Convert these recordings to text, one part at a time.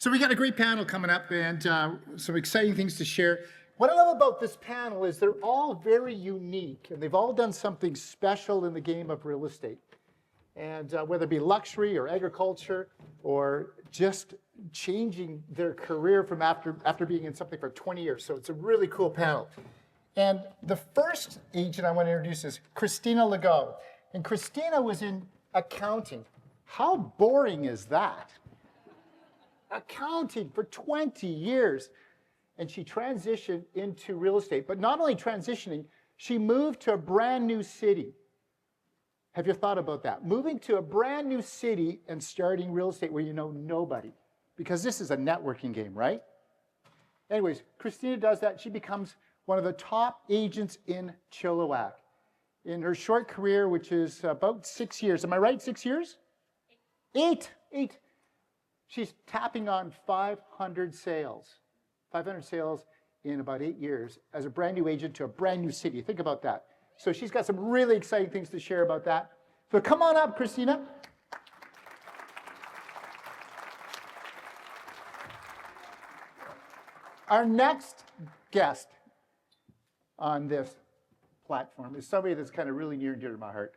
So we got a great panel coming up and some exciting things to share. What I love about this panel is they're all very unique and they've all done something special in the game of real estate. And whether it be luxury or agriculture or just changing their career from after being in something for 20 years. So it's a really cool panel. And the first agent I want to introduce is Kristina Legault. And Kristina was in accounting. How boring is that? Accounting for 20 years. And she transitioned into real estate. But not only transitioning, she moved to a brand new city. Have you thought about that? Moving to a brand new city and starting real estate where you know nobody. Because this is a networking game, right? Anyways, Kristina does that. She becomes one of the top agents in Chilliwack. In her short career, which is about 6 years. Am I right, 6 years? Eight. She's tapping on 500 sales. 500 sales in about 8 years as a brand new agent to a brand new city. Think about that. So she's got some really exciting things to share about that. So come on up, Kristina. Our next guest on this platform is somebody that's kind of really near and dear to my heart.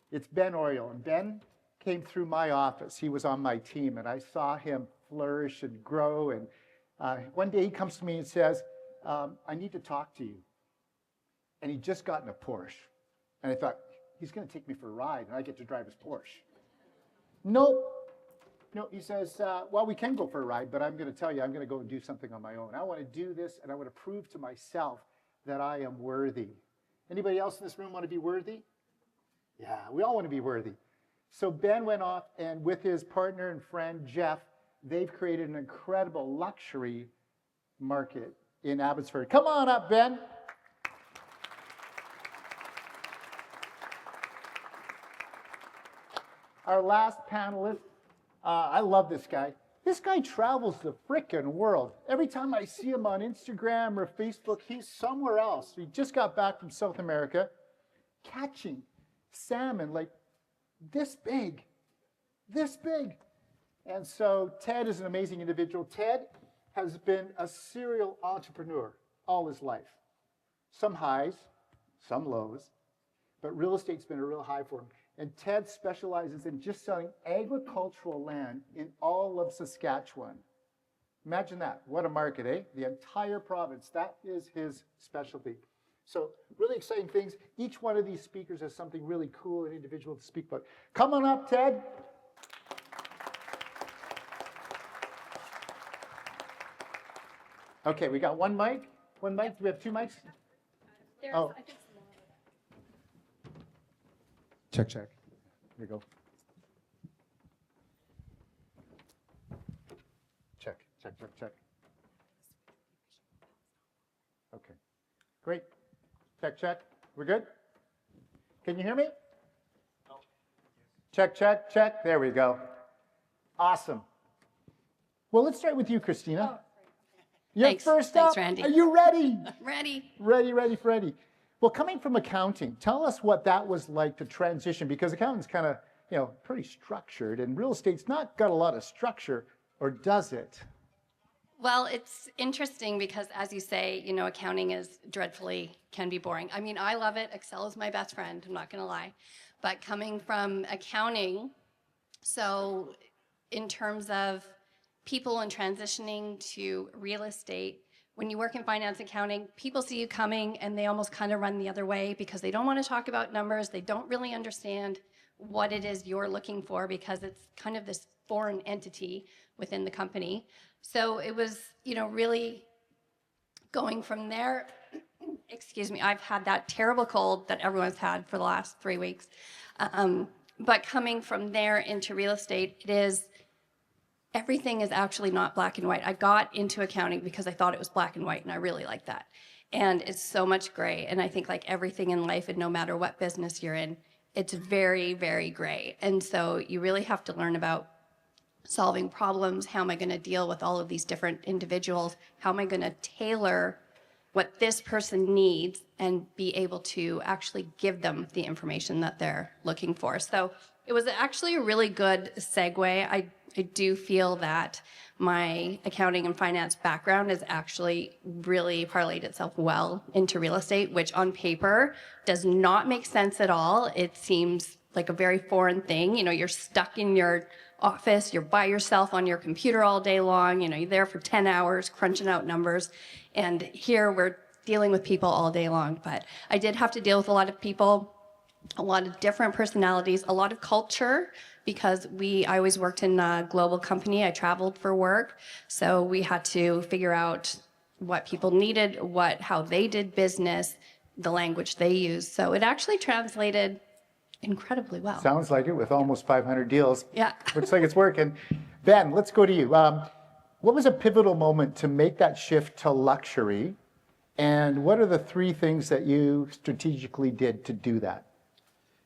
It's Ben Oryall, and Ben came through my office. He was on my team, and I saw him flourish and grow. And one day he comes to me and says, I need to talk to you. And he'd just gotten a Porsche. And I thought, he's going to take me for a ride, and I get to drive his Porsche. No, he says, well, we can go for a ride, but I'm going to tell you, I'm going to go and do something on my own. I want to do this, and I want to prove to myself that I am worthy. Anybody else in this room want to be worthy? Yeah, we all want to be worthy. So Ben went off, and with his partner and friend, Jeff, they've created an incredible luxury market in Abbotsford. Come on up, Ben. Our last panelist, I love this guy. This guy travels the frickin' world. Every time I see him on Instagram or Facebook, he's somewhere else. He just got back from South America, catching salmon like this big. And so Ted is an amazing individual. Ted has been a serial entrepreneur all his life. Some highs, some lows, but real estate's been a real high for him. And Ted specializes in just selling agricultural land in all of Saskatchewan. Imagine that. What a market, eh? The entire province. That is his specialty. So really exciting things. Each one of these speakers has something really cool and individual to speak about. Come on up, Ted. Okay, we got one mic. One mic. Do we have two mics? Oh. Check. Here we go. Check. Okay. Great. Check. We're good? Can you hear me? No. Check. There we go. Awesome. Well, let's start with you, Kristina. Oh, You're Thanks. first Thanks, up. Randy. Are you ready? Ready. Ready. Well, coming from accounting, tell us what that was like to transition, because accounting's kind of, pretty structured, and real estate's not got a lot of structure, or does it? Well, it's interesting because, as you say, accounting can be boring. I mean, I love it. Excel is my best friend, I'm not going to lie. But coming from accounting, so in terms of people and transitioning to real estate, when you work in finance accounting, people see you coming and they almost kind of run the other way because they don't want to talk about numbers. They don't really understand what it is you're looking for because it's kind of this foreign entity within the company. So it was, really going from there. Excuse me, I've had that terrible cold that everyone's had for the last 3 weeks. But coming from there into real estate, everything is actually not black and white. I got into accounting because I thought it was black and white, and I really like that. And it's so much gray. And I think like everything in life, and no matter what business you're in, it's very, very gray. And so you really have to learn about solving problems. How am I going to deal with all of these different individuals? How am I going to tailor what this person needs and be able to actually give them the information that they're looking for? So it was actually a really good segue. I do feel that my accounting and finance background has actually really parlayed itself well into real estate, which on paper does not make sense at all. It seems like a very foreign thing. You know, you're stuck in your office, you're by yourself on your computer all day long, you know, you're there for 10 hours crunching out numbers. And here we're dealing with people all day long. But I did have to deal with a lot of people, a lot of different personalities, a lot of culture, because I always worked in a global company. I traveled for work. So we had to figure out what people needed, how they did business, the language they used. So it actually translated incredibly well. Sounds like it, with almost 500 deals. Yeah. Looks like it's working. Ben, let's go to you. What was a pivotal moment to make that shift to luxury? And what are the 3 things that you strategically did to do that?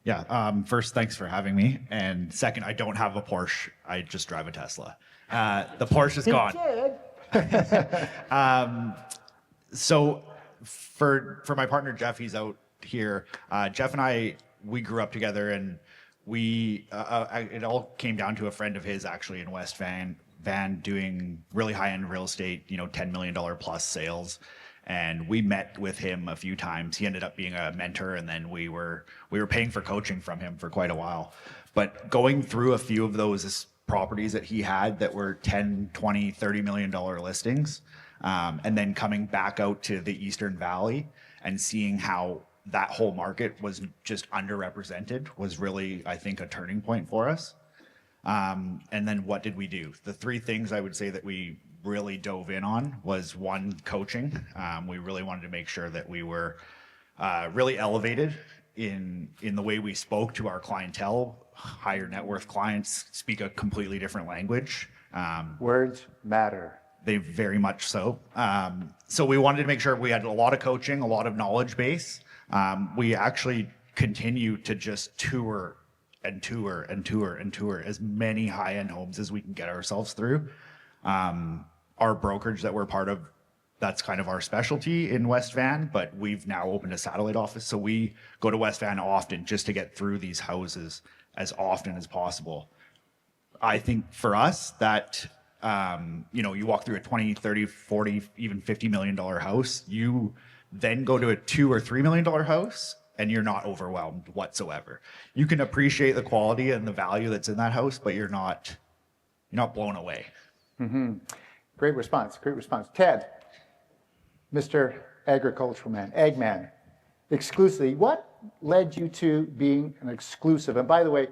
Yeah, first, thanks for having me. And second, I don't have a Porsche. I just drive a Tesla. The Porsche is gone. So for my partner, Jeff, he's out here. Jeff and I, we grew up together, and it all came down to a friend of his actually in West Van doing really high-end real estate, $10 million plus sales. And we met with him a few times. He ended up being a mentor, and then we were paying for coaching from him for quite a while. But going through a few of those properties that he had that were 10, 20, $30 million listings, and then coming back out to the Eastern Valley and seeing how that whole market was just underrepresented was really, I think, a turning point for us. And then what did we do? The 3 things I would say that we really dove in on was 1, coaching. We really wanted to make sure that we were really elevated in the way we spoke to our clientele. Higher net worth clients speak a completely different language. Words matter. They very much so. So we wanted to make sure we had a lot of coaching, a lot of knowledge base. We actually continue to just tour and tour and tour and tour as many high-end homes as we can get ourselves through. Our brokerage that we're part of, that's kind of our specialty in West Van, but we've now opened a satellite office. So we go to West Van often just to get through these houses as often as possible. I think for us that, you walk through a 20, 30, 40, even $50 million house, you then go to a $2 or $3 million house and you're not overwhelmed whatsoever. You can appreciate the quality and the value that's in that house, but you're not blown away. Mm-hmm. Great response. Great response. Ted, Mr. Agricultural Man, Ag Man, exclusively. What led you to being an exclusive? And by the way,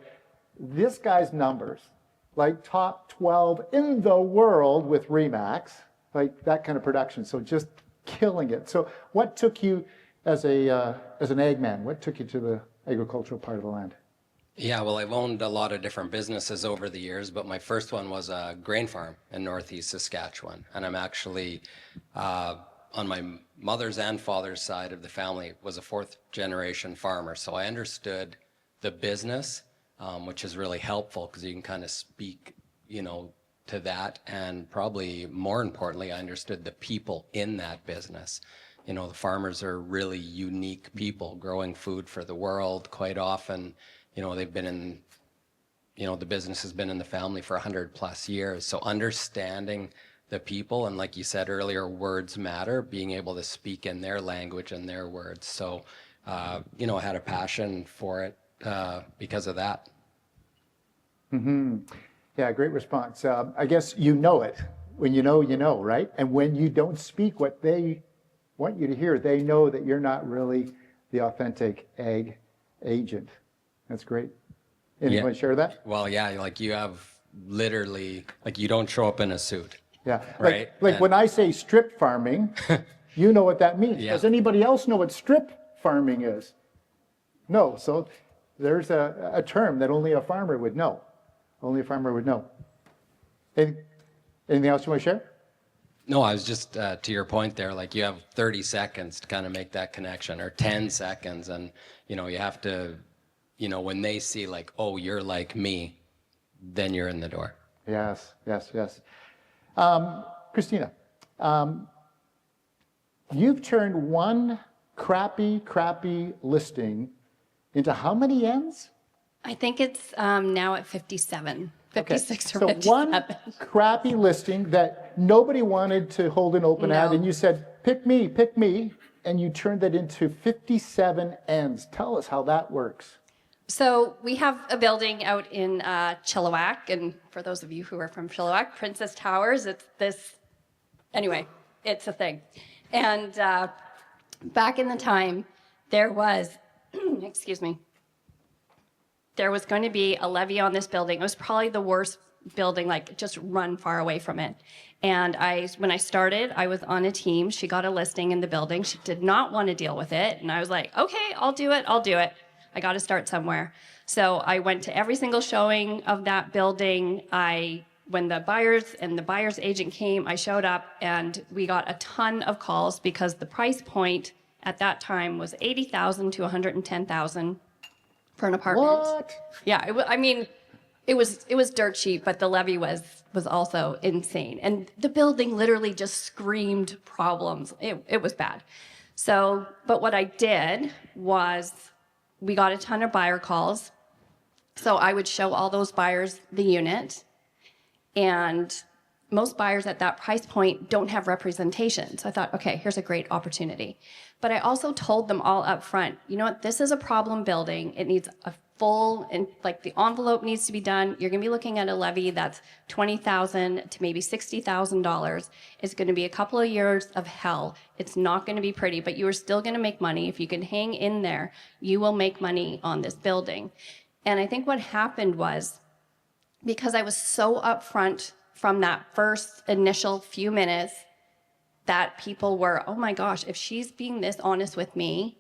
this guy's numbers, like top 12 in the world with Remax, like that kind of production. So just killing it. So what took you as an ag man? What took you to the agricultural part of the land? Yeah, well, I've owned a lot of different businesses over the years, but my first one was a grain farm in Northeast Saskatchewan. And I'm actually, on my mother's and father's side of the family, was a 4th generation farmer. So I understood the business, which is really helpful because you can kind of speak, to that. And probably more importantly, I understood the people in that business. The farmers are really unique people growing food for the world quite often. They've been in, the business has been in the family for 100+ years. So understanding the people, and like you said earlier, words matter, being able to speak in their language and their words. So, I had a passion for it because of that. Mm-hmm. Yeah, great response. I guess you know it. When you know, right? And when you don't speak what they want you to hear, they know that you're not really the authentic ag agent. That's great. Anyone want to share that? Well, yeah, like you have literally, like you don't show up in a suit. Yeah, right. Like when I say strip farming, you know what that means. Yeah. Does anybody else know what strip farming is? No, so there's a term that only a farmer would know. Only a farmer would know. Anything else you want to share? No, I was just, to your point there, like you have 30 seconds to kind of make that connection, or 10 seconds. And, you have to, when they see like, oh, you're like me, then you're in the door. Yes. Kristina, you've turned one crappy listing into how many ends? I think it's now at 57. 56 or So 57. one crappy listing that nobody wanted to hold an open ad, No. and you said, pick me, and you turned that into 57 ends. Tell us how that works. So we have a building out in Chilliwack, and for those of you who are from Chilliwack, Princess Towers, it's this, anyway, it's a thing. And back in the time, there was, excuse me, there was going to be a levy on this building. It was probably the worst building, like just run far away from it. And when I started, I was on a team. She got a listing in the building. She did not want to deal with it. And I was like, okay, I'll do it. I got to start somewhere. So I went to every single showing of that building. When the buyers and the buyer's agent came, I showed up and we got a ton of calls because the price point at that time was $80,000 to $110,000 for an apartment. What? Yeah, it was dirt cheap, but the levy was also insane. And the building literally just screamed problems. It was bad. So, but what I did was we got a ton of buyer calls. So I would show all those buyers the unit. And most buyers at that price point don't have representation. So I thought, okay, here's a great opportunity. But I also told them all up front, you know what, this is a problem building. It needs a full, and like the envelope needs to be done. You're gonna be looking at a levy that's $20,000 to maybe $60,000. It's gonna be a couple of years of hell. It's not gonna be pretty, but you are still gonna make money. If you can hang in there, you will make money on this building. And I think what happened was, because I was so upfront from that first initial few minutes, that people were, oh my gosh, if she's being this honest with me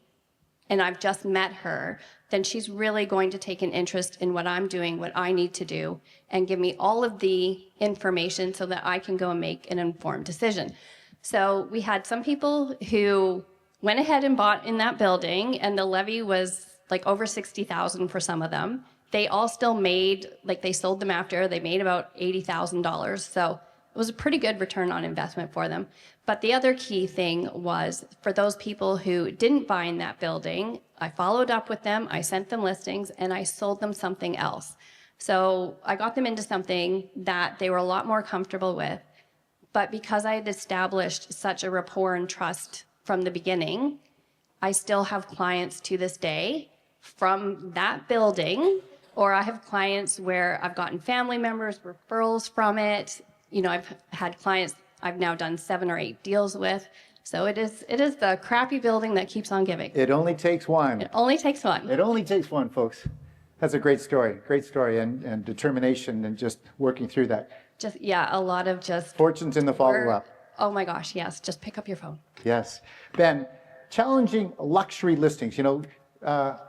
and I've just met her, then she's really going to take an interest in what I'm doing, what I need to do, and give me all of the information so that I can go and make an informed decision. So we had some people who went ahead and bought in that building, and the levy was like over $60,000 for some of them. They all still made, like they sold them after, they made about $80,000. So it was a pretty good return on investment for them. But the other key thing was for those people who didn't buy in that building, I followed up with them, I sent them listings, and I sold them something else. So I got them into something that they were a lot more comfortable with. But because I had established such a rapport and trust from the beginning, I still have clients to this day from that building, or I have clients where I've gotten family members, referrals from it. You know, I've had clients I've now done 7 or 8 deals with. So it is the crappy building that keeps on giving. It only takes one. It only takes one. It only takes one, folks. That's a great story and determination and just working through that. Just, yeah, a lot of just... Fortunes in the follow-up. Oh my gosh, yes. Just pick up your phone. Yes. Ben, challenging luxury listings. You know,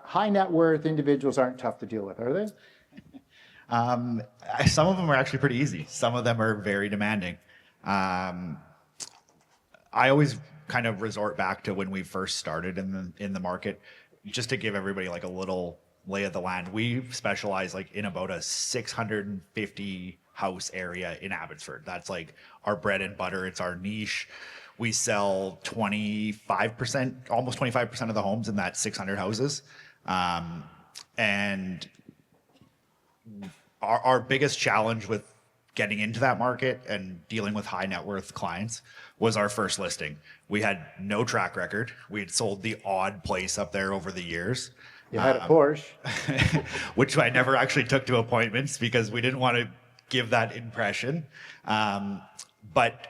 high net worth individuals aren't tough to deal with, are they? Some of them are actually pretty easy. Some of them are very demanding. I always kind of resort back to when we first started in the market, just to give everybody like a little lay of the land. We specialize like in about a 650 house area in Abbotsford. That's like our bread and butter. It's our niche. We sell 25%, almost 25% of the homes in that 600 houses. And our biggest challenge with getting into that market and dealing with high net worth clients was our first listing. We had no track record. We had sold the odd place up there over the years. You had a Porsche. Which I never actually took to appointments because we didn't want to give that impression. But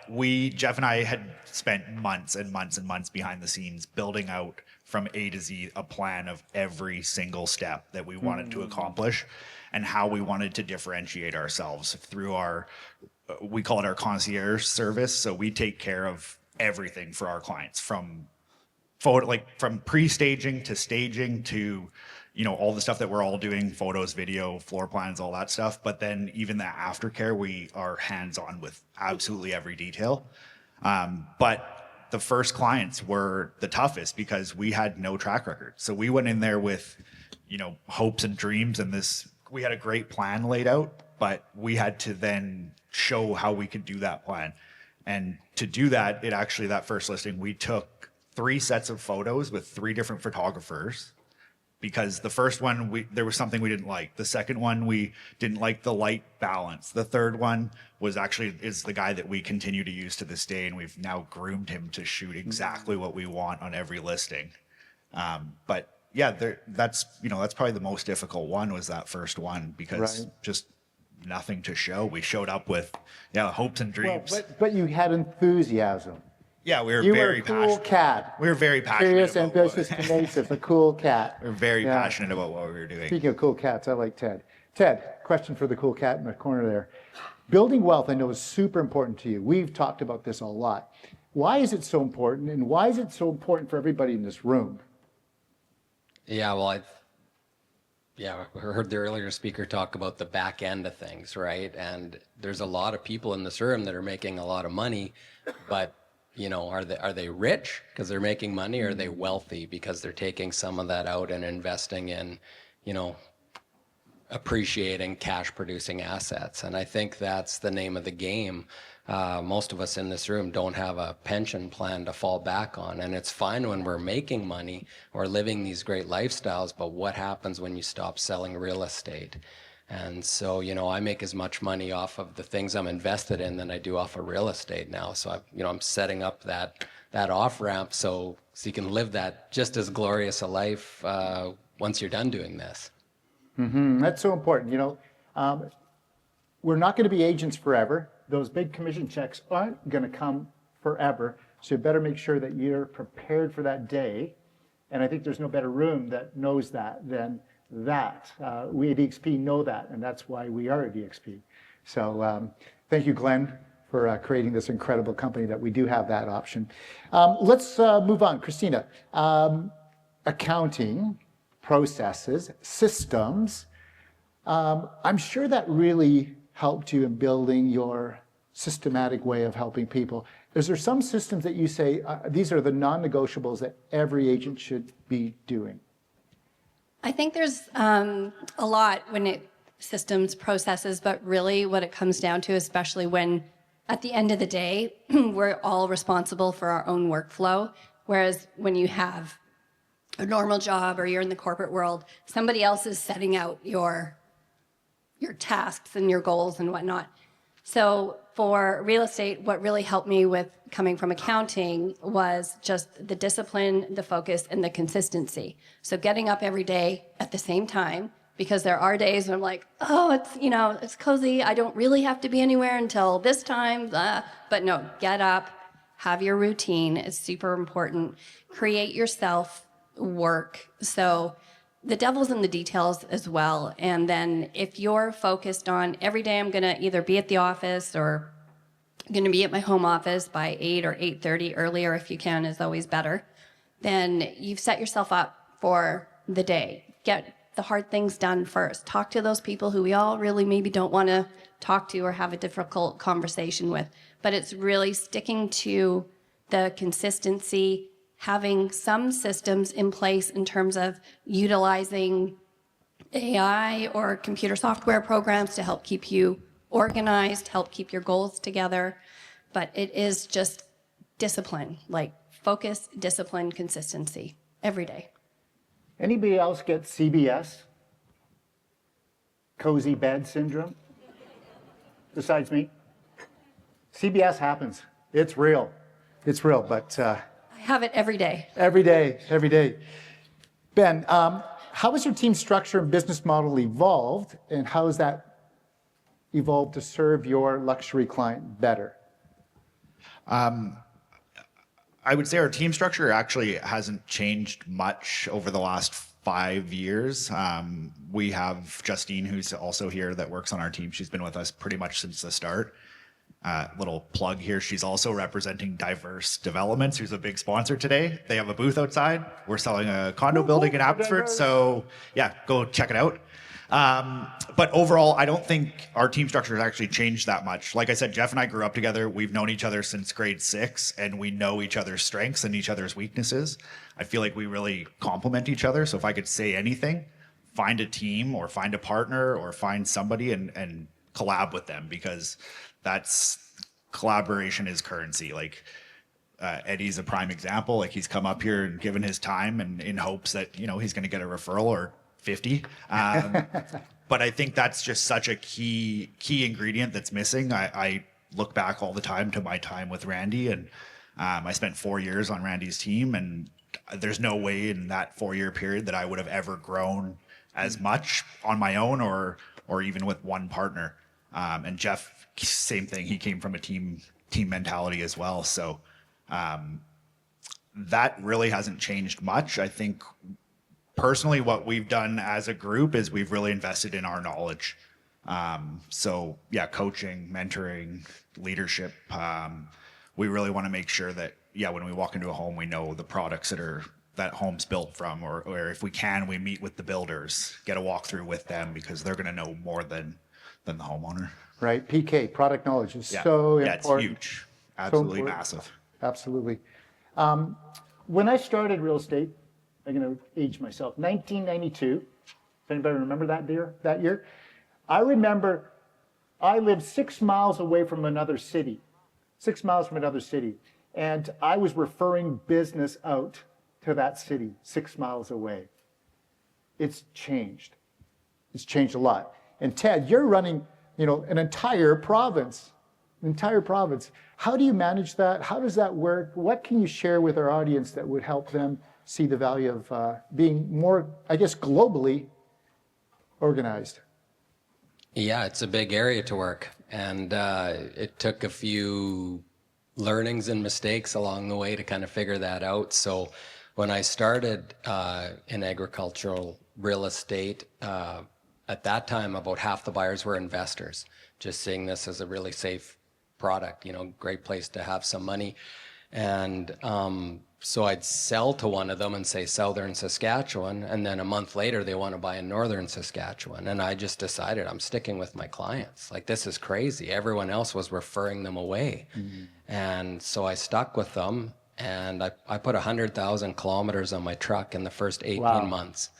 Jeff and I had spent months and months and months behind the scenes building out from A to Z a plan of every single step that we wanted to accomplish and how we wanted to differentiate ourselves through we call it our concierge service. So we take care of everything for our clients from pre-staging to staging to, you know, all the stuff that we're all doing, photos, video, floor plans, all that stuff. But then even the aftercare, we are hands-on with absolutely every detail. But the first clients were the toughest because we had no track record. So we went in there with, you know, hopes and dreams and we had a great plan laid out, but we had to then show how we could do that plan. And to do that, that first listing, we took 3 sets of photos with 3 different photographers because the first one there was something we didn't like. The second one we didn't like the light balance. The third one is the guy that we continue to use to this day, and we've now groomed him to shoot exactly what we want on every listing. But yeah, that's probably the most difficult one, was that first one, because just nothing to show. We showed up with hopes and dreams. Well, but you had enthusiasm. Yeah, we were You very were a cool passionate. cat. We were very passionate. Curious, about ambitious, tenacious, a cool cat. We were very passionate about what we were doing. Speaking of cool cats, I like Ted. Ted, question for the cool cat in the corner there. Building wealth, I know, is super important to you. We've talked about this a lot. Why is it so important, and why is it so important for everybody in this room? Yeah, well, I heard the earlier speaker talk about the back end of things, right? And there's a lot of people in this room that are making a lot of money, but are they rich because they're making money, or are they wealthy because they're taking some of that out and investing in, appreciating cash producing assets? And I think that's the name of the game. Most of us in this room don't have a pension plan to fall back on, and it's fine when we're making money or living these great lifestyles, but what happens when you stop selling real estate? And so, I make as much money off of the things I'm invested in than I do off of real estate now. So I'm setting up that off ramp so you can live that just as glorious a life once you're done doing this. That's so important. We're not going to be agents forever. Those big commission checks aren't going to come forever. So you better make sure that you're prepared for that day. And I think there's no better room that knows that than that. We at EXP know that, and that's why we are at EXP. So thank you, Glenn, for creating this incredible company that we do have that option. Let's move on. Kristina, accounting, processes, systems. I'm sure that really helped you in building your systematic way of helping people. Is there some systems that you say, these are the non-negotiables that every agent should be doing? I think there's a lot systems, processes, but really what it comes down to, especially when at the end of the day, we're all responsible for our own workflow. Whereas when you have a normal job or you're in the corporate world, somebody else is setting out your tasks and your goals and whatnot. So for real estate, what really helped me with coming from accounting was just the discipline, the focus, and the consistency. So getting up every day at the same time, because there are days when I'm like, oh, it's cozy. I don't really have to be anywhere until this time. But no, get up, have your routine. It's super important. Create yourself work. So the devil's in the details as well. And then if you're focused on every day I'm going to either be at the office or going to be at my home office by 8 or 8:30, earlier if you can is always better, then you've set yourself up for the day. Get the hard things done first. Talk to those people who we all really maybe don't want to talk to or have a difficult conversation with. But it's really sticking to the consistency, having some systems in place in terms of utilizing AI or computer software programs to help keep you organized, help keep your goals together. But it is just discipline, like focus, discipline, consistency every day. Anybody else get CBS? Cozy bed syndrome? Besides me? CBS happens. It's real. It's real, but... I have it every day. Every day. Ben, how has your team structure and business model evolved, and how has that evolved to serve your luxury client better? I would say our team structure actually hasn't changed much over the last 5 years. We have Justine, who's also here, that works on our team. She's been with us pretty much since the start. Little plug here. She's also representing Diverse Developments, who's a big sponsor today. They have a booth outside. We're selling a condo building in Abbotsford. So yeah, go check it out. But overall, I don't think our team structure has actually changed that much. Like I said, Jeff and I grew up together. We've known each other since grade 6, and we know each other's strengths and each other's weaknesses. I feel like we really complement each other. So if I could say anything, find a team or find a partner or find somebody and collab with them, because that's collaboration is currency. Like Eddie's a prime example. Like he's come up here and given his time and in hopes that, he's going to get a referral or 50. But I think that's just such a key ingredient that's missing. I look back all the time to my time with Randy, and I spent 4 years on Randy's team, and there's no way in that 4-year period that I would have ever grown as much on my own or even with one partner. And Jeff, same thing. He came from a team mentality as well. So that really hasn't changed much. I think personally what we've done as a group is we've really invested in our knowledge. So yeah, coaching, mentoring, leadership. We really want to make sure that, when we walk into a home, we know the products that home's built from, or if we can, we meet with the builders, get a walkthrough with them, because they're going to know more than the homeowner. Right. PK, product knowledge, is so important. Yeah, it's huge. Absolutely massive. Absolutely. When I started real estate, I'm going to age myself, 1992. Does anybody remember that year? I remember I lived 6 miles away from another city. 6 miles from another city. And I was referring business out to that city 6 miles away. It's changed. It's changed a lot. And Ted, you're running, an entire province. How do you manage that? How does that work? What can you share with our audience that would help them see the value of being more, I guess, globally organized? Yeah, it's a big area to work. And it took a few learnings and mistakes along the way to kind of figure that out. So when I started in agricultural real estate, at that time, about half the buyers were investors, just seeing this as a really safe product, great place to have some money. And so I'd sell to one of them and say southern Saskatchewan, and then a month later they want to buy in northern Saskatchewan. And I just decided I'm sticking with my clients. Like, this is crazy. Everyone else was referring them away. Mm-hmm. And so I stuck with them, and I put 100,000 kilometers on my truck in the first 18 months.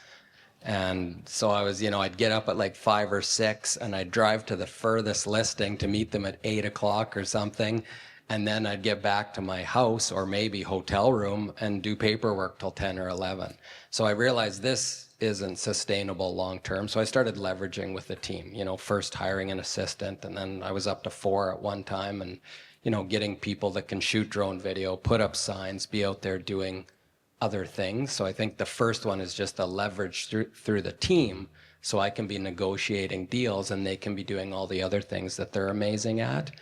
And so I was, I'd get up at like 5 or 6 and I'd drive to the furthest listing to meet them at 8 o'clock or something. And then I'd get back to my house or maybe hotel room and do paperwork till 10 or 11. So I realized this isn't sustainable long term. So I started leveraging with the team, first hiring an assistant, and then I was up to 4 at one time, and, getting people that can shoot drone video, put up signs, be out there doing other things. So I think the first one is just the leverage through the team, so I can be negotiating deals and they can be doing all the other things that they're amazing at.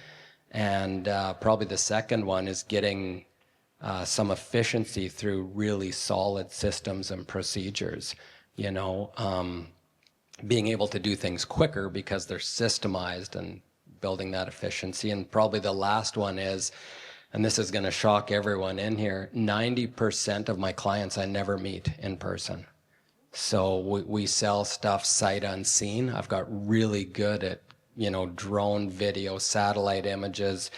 And probably the second one is getting some efficiency through really solid systems and procedures, being able to do things quicker because they're systemized, and building that efficiency. And probably the last one is, and this is going to shock everyone in here, 90% of my clients I never meet in person. So we sell stuff sight unseen. I've got really good at, drone video, satellite images,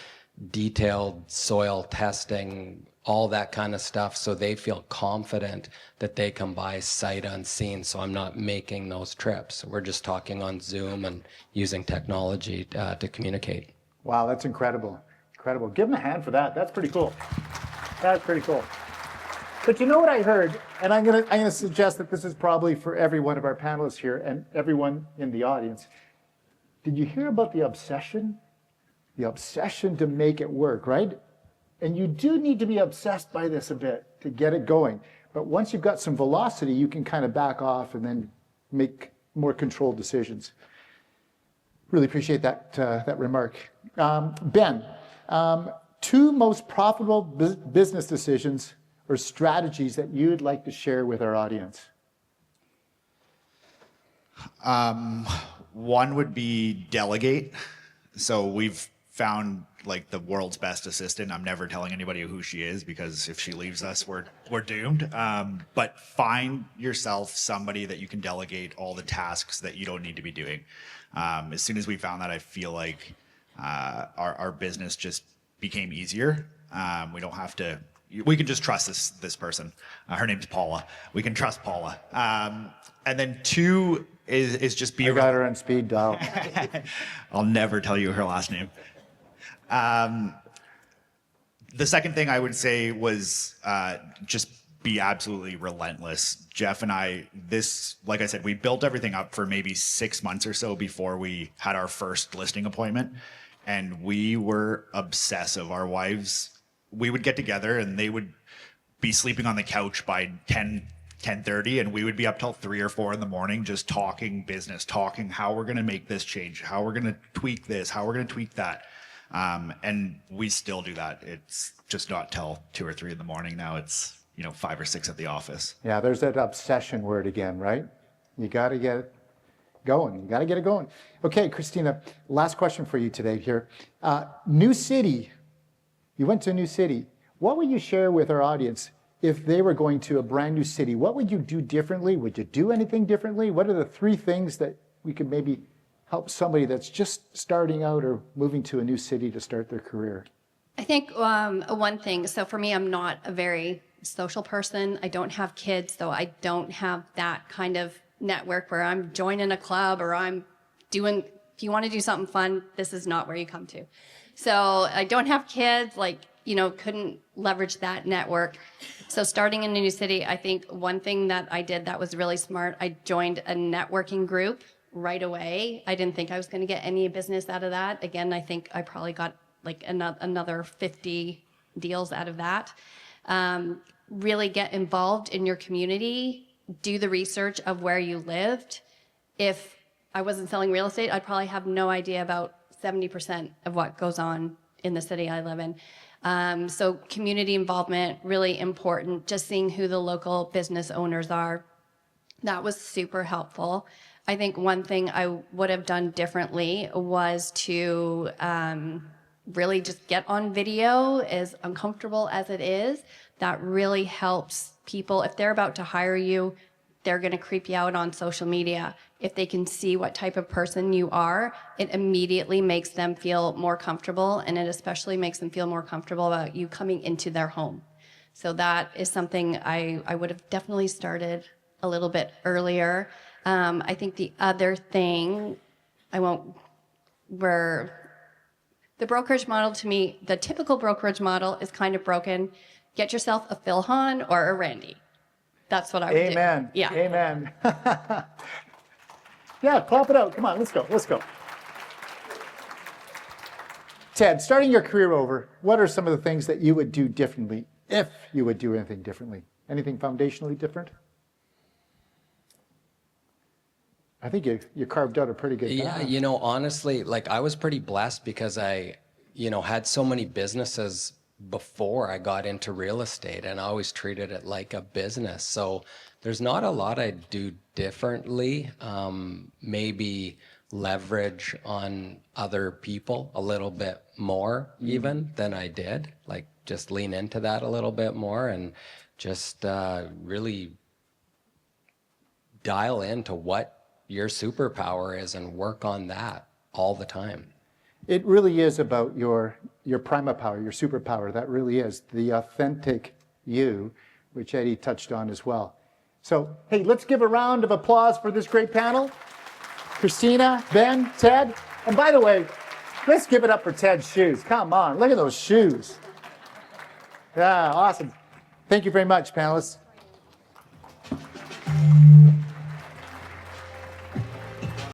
detailed soil testing, all that kind of stuff, so they feel confident that they can buy sight unseen. So I'm not making those trips. We're just talking on Zoom and using technology to communicate. Wow, that's incredible. Incredible. Give them a hand for that. That's pretty cool. That's pretty cool. But you know what I heard, and I'm gonna suggest that this is probably for every one of our panelists here and everyone in the audience. Did you hear about the obsession? The obsession to make it work, right? And you do need to be obsessed by this a bit to get it going. But once you've got some velocity, you can kind of back off and then make more controlled decisions. Really appreciate that remark. Ben, 2 most profitable business decisions or strategies that you'd like to share with our audience. One would be delegate. So we've found like the world's best assistant. I'm never telling anybody who she is, because if she leaves us, we're doomed. But find yourself somebody that you can delegate all the tasks that you don't need to be doing. As soon as we found that, I feel like our business just became easier. We don't have to. We can just trust this person. Her name's Paula. We can trust Paula. And then 2 is just be. I got her on speed dial. I'll never tell you her last name. The second thing I would say was just be absolutely relentless. Jeff and I, like I said, we built everything up for maybe 6 months or so before we had our first listing appointment. And we were obsessive. Our wives, we would get together and they would be sleeping on the couch by 10:30, and we would be up till 3 or 4 in the morning just talking business, talking how we're going to make this change, how we're going to tweak this, how we're going to tweak that. And we still do that. It's just not till 2 or 3 in the morning now. It's 5 or 6 at the office. Yeah, there's that obsession word again, right? You got to get it going. You got to get it going. Okay, Kristina, last question for you today here. New city. You went to a new city. What would you share with our audience if they were going to a brand new city? What would you do differently? Would you do anything differently? What are the 3 things that we could maybe help somebody that's just starting out or moving to a new city to start their career? I think one thing, so for me, I'm not a very social person. I don't have kids, so I don't have that kind of network where I'm joining a club or I'm doing, if you want to do something fun, this is not where you come to. So I don't have kids, couldn't leverage that network. So starting in a new city, I think one thing that I did that was really smart, I joined a networking group right away. I didn't think I was going to get any business out of that. Again, I think I probably got another 50 deals out of that. Really get involved in your community, do the research of where you lived. If I wasn't selling real estate, I'd probably have no idea about 70% of what goes on in the city I live in. So community involvement, really important, just seeing who the local business owners are. That was super helpful. I think one thing I would have done differently was to really just get on video, as uncomfortable as it is. That really helps people. If they're about to hire you, they're going to creep you out on social media. If they can see what type of person you are, it immediately makes them feel more comfortable, and it especially makes them feel more comfortable about you coming into their home. So that is something I would have definitely started a little bit earlier. I think the other thing, the brokerage model, to me, the typical brokerage model is kind of broken. Get yourself a Phil Hahn or a Randy. That's what I would do. Amen. Yeah. Amen. Yeah, clap it out. Come on, let's go. Let's go. Ted, starting your career over, what are some of the things that you would do differently, if you would do anything differently? Anything foundationally different? I think you carved out a pretty good Yeah, honestly, I was pretty blessed because I, had so many businesses before I got into real estate, and I always treated it like a business. So there's not a lot I do differently. Maybe leverage on other people a little bit more even than I did. Just lean into that a little bit more and just really dial into what your superpower is and work on that all the time. It really is about your prima power, your superpower. That really is the authentic you, which Eddie touched on as well. So, hey, let's give a round of applause for this great panel. Kristina, Ben, Ted. And by the way, let's give it up for Ted's shoes. Come on, look at those shoes. Yeah, awesome. Thank you very much, panelists.